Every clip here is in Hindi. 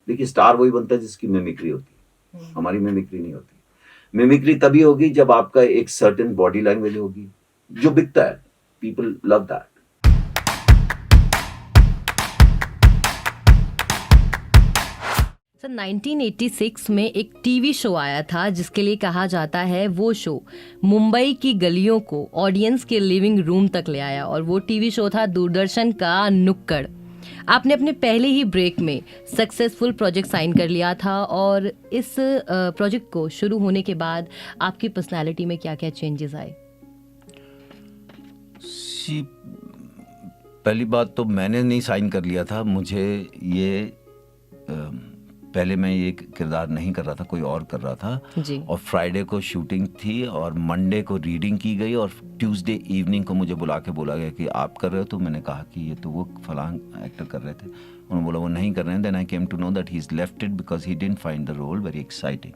देखिए स्टार वही बनता है जिसकी मिमिक्री होती है, हमारी मिमिक्री नहीं होती। मिमिक्री तभी होगी जब आपका एक सर्टेन बॉडी लैंग्वेज होगी जो बिकता है, पीपल लव दैट। सर 1986 में एक टीवी शो आया था जिसके लिए कहा जाता है वो शो मुंबई की गलियों को ऑडियंस के लिविंग रूम तक ले आया, और वो टीवी शो था दूरदर्शन का नुक्कड़। आपने अपने पहले ही ब्रेक में सक्सेसफुल प्रोजेक्ट साइन कर लिया था, और इस प्रोजेक्ट को शुरू होने के बाद आपकी पर्सनालिटी में क्या क्या चेंजेस आए? पहली बात तो मैंने नहीं साइन कर लिया था, मुझे ये पहले मैं ये किरदार नहीं कर रहा था, कोई और कर रहा था जी। और फ्राइडे को शूटिंग थी और मंडे को रीडिंग की गई और ट्यूसडे इवनिंग को मुझे बुला के बोला गया कि आप कर रहे हो। तो मैंने कहा कि ये तो वो फलां एक्टर कर रहे थे। उन्होंने बोला वो नहीं कर रहे हैं। Then I came to know that he is left it because he didn't find the role very exciting.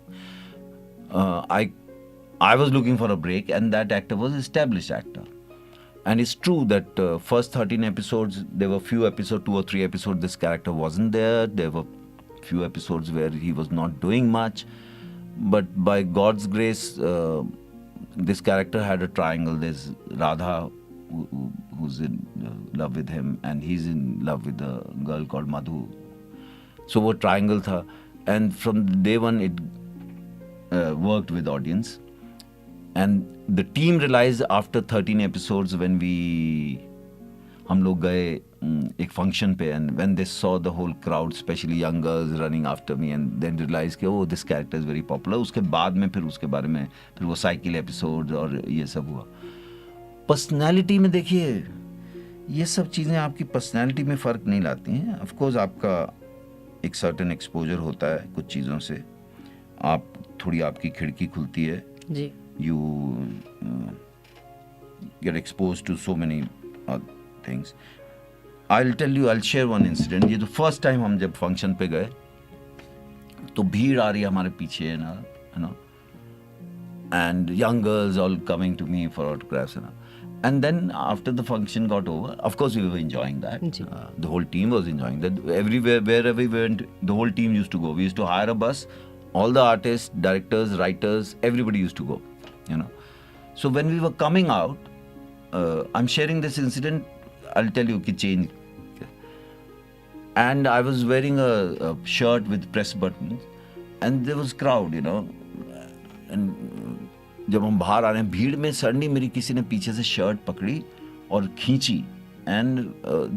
I was looking for a break, and that actor was an established actor. And it's true that first 13 episodes, there were few episodes, 2 or 3 episodes, this character wasn't there. There were few episodes where he was not doing much. But by God's grace, this character had a triangle. There's Radha, who's in love with him, and he's in love with a girl called Madhu. So वो triangle था. And from day one, it worked with audience. And the team realized after 13 episodes when हम लोग गए एक फंक्शन पे, and when they saw the whole crowd, especially young girls running after me, and then realized कि oh this character is very popular. उसके बाद में फिर उसके बारे में फिर वो साइकिल एपिसोड और ये सब हुआ। पर्सनैलिटी में देखिए ये सब चीज़ें आपकी पर्सनैलिटी में फ़र्क नहीं लाती हैं। ऑफ कोर्स आपका एक सर्टेन एक्सपोजर होता है कुछ चीज़ों से, आप थोड़ी आपकी खिड़की खुलती है जी। you get exposed to so many things. I'll share one incident. ये तो first time हम जब function पे गए तो भीड़ आ रही है हमारे पीछे है ना, and young girls all coming to me for autographs and then after the function got over, of course we were enjoying that. The whole team was enjoying that. Everywhere, wherever we went, the whole team used to go. We used to hire a bus. All the artists, directors, writers, everybody used to go. So when we were coming out, I'm sharing this incident, I'll tell you ki change. And I was wearing a shirt with press buttons and there was crowd, and जब हम बाहर आ रहे हैं भीड़ में सडनली मेरी किसी ने पीछे से शर्ट पकड़ी और खींची, and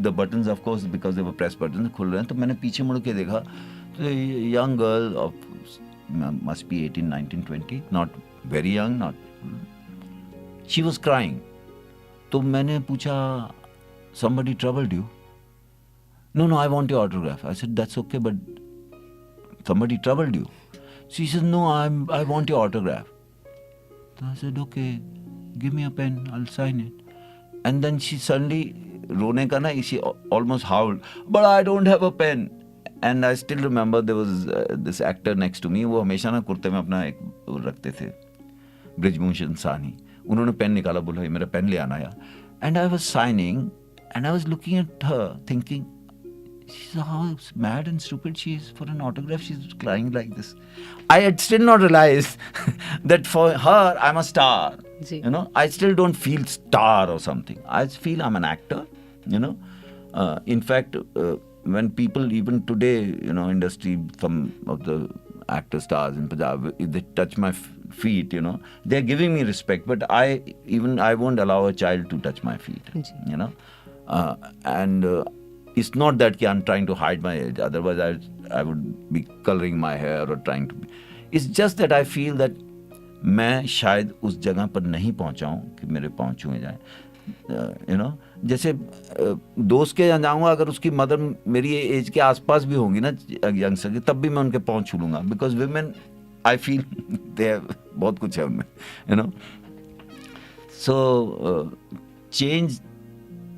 the buttons of course because they were press button खुल रहे हैं, तो मैंने पीछे मुड़ के देखा तो young girl of must be 18, 19, 20, not very young, not. She was crying. तो मैंने पूछा, somebody troubled you? No, I want your autograph. I said, that's okay, but somebody troubled you? She said, no, I want your autograph. So I said, okay, give me a pen, I'll sign it. And then she suddenly, रोने का ना, she almost howled, but I don't have a pen. And I still remember there was this actor next to me. वो हमेशा ना कुर्ते में अपना एक रखते थे, ब्रिजभूषण साहनी। उन्होंने पेन निकाला, बोला ये मेरा पेन ले आना यार। And I was signing and I was looking at her thinking, she's how mad and stupid she is. For an autograph she's crying like this. I had still not realized that for her I'm a star. I still don't feel star or something. I feel I'm an actor. In fact, when people even today, industry, some of the actor stars in Punjab, if they touch my feet, they're giving me respect, but I won't allow a child to touch my feet, and it's not that I'm trying to hide my age, otherwise I would be coloring my hair or trying to be, it's just that I feel that मैं शायद उस जगह पर नहीं पहुंचा हूं कि मेरे पांव छुए जाएं। जैसे दोस्त के यहाँ जाऊँगा, अगर उसकी मदर मेरी एज के आसपास भी होंगी ना यंगस्टर की, तब भी मैं उनके पाँव छू लूँगा, बिकॉज विमेन आई फील दे बहुत कुछ है उनमें, सो चेंज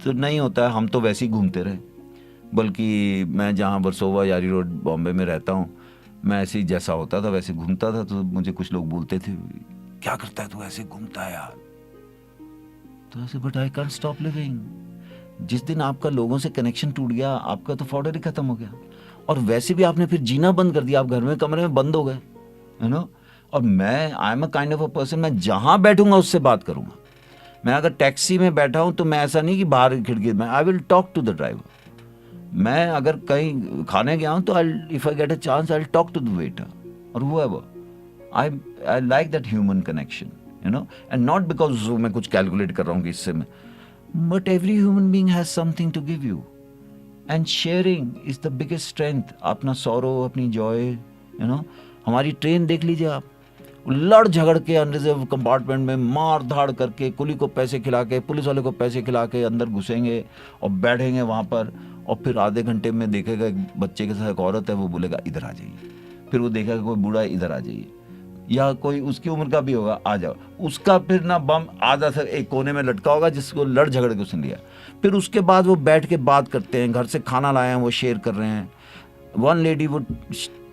तो नहीं होता है। हम तो वैसे ही घूमते रहे, बल्कि मैं जहाँ वर्सोवा यारी रोड बॉम्बे में रहता हूँ, मैं ऐसे ही जैसा होता था वैसे घूमता था। तो मुझे कुछ लोग बोलते थे, क्या करता है तू ऐसे घूमता है यार, तो ऐसे, but I can't stop living. जिस दिन आपका लोगों से कनेक्शन टूट गया, आपका तो फॉर्डर ही खत्म हो गया। और वैसे भी आपने फिर जीना बंद कर दिया, आप घर में कमरे में बंद हो गए, यू नो। और मैं I am a kind of a person, मैं जहाँ बैठूंगा उससे बात करूंगा। मैं अगर टैक्सी में बैठा हूँ तो मैं ऐसा नहीं कि बाहर खिड़की में, I will talk to the driver. मैं अगर कहीं खाने गया हूँ तो if I get a chance I will talk to the waiter और whoever. I like that human connection, you know, and not because मैं कुछ कैलकुलेट कर रहा हूँ कि इससे मैं, but every human being has something to give you, and sharing is the biggest strength. अपना sorrow, अपनी joy, you know, हमारी ट्रेन देख लीजिए आप, लड़ झगड़ के अनरिजर्व कंपार्टमेंट में मार धाड़ करके, कुली को पैसे खिला के, पुलिस वाले को पैसे खिला के अंदर घुसेंगे और बैठेंगे वहाँ पर, और फिर आधे घंटे में देखेगा एक बच्चे के साथ एक औरत है, वो बोलेगा इधर आ जाइए, फिर वो देखेगा कोई बूढ़ा है इधर आ जाइए, या कोई उसकी उम्र का भी होगा आ जाओ, उसका फिर ना बम आधा सा एक कोने में लटका होगा जिसको लड़ झगड़ के उसने लिया, फिर उसके बाद वो बैठ के बात करते हैं, घर से खाना लाए हैं वो शेयर कर रहे हैं। One lady would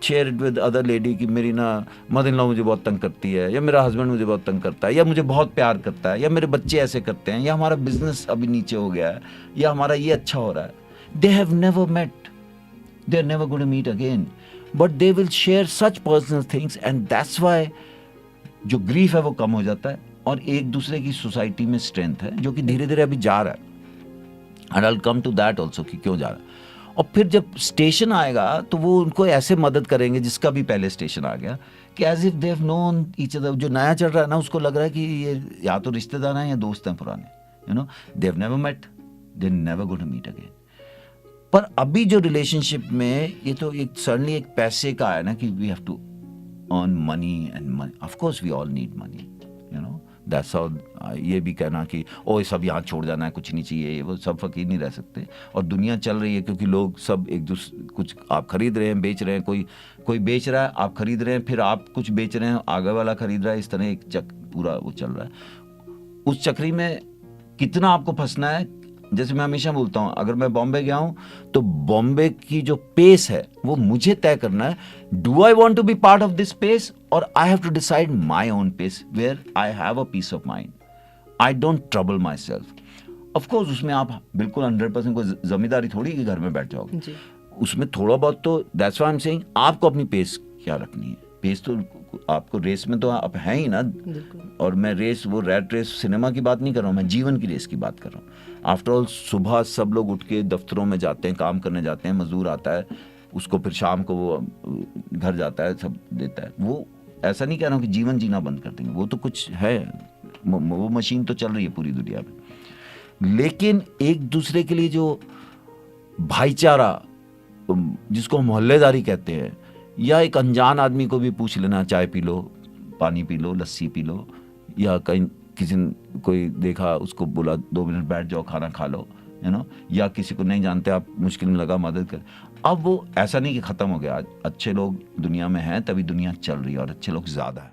share it with other lady कि मेरी ना मदर इन लॉ मुझे बहुत तंग करती है, या मेरा हस्बैंड मुझे बहुत तंग करता है, या मुझे बहुत प्यार करता है, या मेरे बच्चे ऐसे करते हैं, या हमारा बिजनेस अभी नीचे हो गया है, या हमारा ये अच्छा हो रहा है। They have never met, they are never going to meet again, but they will share such personal things, and that's why जो ग्रीफ है वो कम हो जाता है, और एक दूसरे की सोसाइटी में स्ट्रेंथ है जो कि धीरे धीरे अभी जा रहा है। And I will come to that also कि क्यों जा रहा है। और फिर जब स्टेशन आएगा तो वो उनको ऐसे मदद करेंगे, जिसका भी पहले स्टेशन आ गया, कि as if they have known each other. जो नया चढ़ रहा है ना, उसको लग रहा है कि ये या तो रिश्तेदार हैं या दोस्त हैं पुराने, you know, they have never met, they never going to meet again. पर अभी जो रिलेशनशिप में ये तो एक सडनली एक पैसे का है ना, कि we have to earn money and money, of course we all need money, you know, that's how. ये भी कहना कि ओ सब यहाँ छोड़ जाना है, कुछ नहीं चाहिए, वो सब फकीर नहीं रह सकते। और दुनिया चल रही है क्योंकि लोग सब एक दूसरे, कुछ आप खरीद रहे हैं, बेच रहे हैं, कोई बेच रहा है, आप खरीद रहे हैं, फिर आप कुछ बेच रहे हैं, आगे वाला खरीद रहा है, इस तरह एक पूरा वो चल रहा है। उस चक्री में कितना आपको फंसना है। जैसे मैं हमेशा बोलता हूँ, अगर मैं बॉम्बे गया हूँ तो बॉम्बे की जो पेस है वो मुझे तय करना है। Do I want to be part of this pace, और I have to decide my own pace where I have a peace of mind, I don't trouble myself. Of course उसमें आप बिल्कुल 100% कोई जिम्मेदारी थोड़ी कि घर में बैठ जाओगे, उसमें थोड़ा बहुत तो, that's why I am saying, आपको अपनी पेस क्या रखनी है। पेस तो आपको, रेस में तो आप हैं ही ना। और मैं रेस, वो रैट रेस सिनेमा की बात नहीं कर रहा हूँ, मैं जीवन की रेस की बात कर रहा हूँ। आफ्टर ऑल सुबह सब लोग उठ के दफ्तरों में जाते हैं, काम करने जाते हैं, मजदूर आता है, उसको फिर शाम को वो घर जाता है, सब देता है। वो ऐसा नहीं कह रहा हूँ कि जीवन जीना बंद कर देंगे, वो तो कुछ है, वो मशीन तो चल रही है पूरी दुनिया में। लेकिन एक दूसरे के लिए जो भाईचारा, जिसको मोहल्लेदारी कहते हैं, या एक अनजान आदमी को भी पूछ लेना, चाय पी लो, पानी पी लो, लस्सी पी लो, या कहीं किसी ने कोई देखा उसको बोला 2 मिनट बैठ जाओ, खाना खा लो, यू नो, या किसी को नहीं जानते आप, मुश्किल में लगा, मदद कर। अब वो ऐसा नहीं कि ख़त्म हो गया। आज अच्छे लोग दुनिया में हैं, तभी दुनिया चल रही है, और अच्छे लोग ज़्यादा हैं।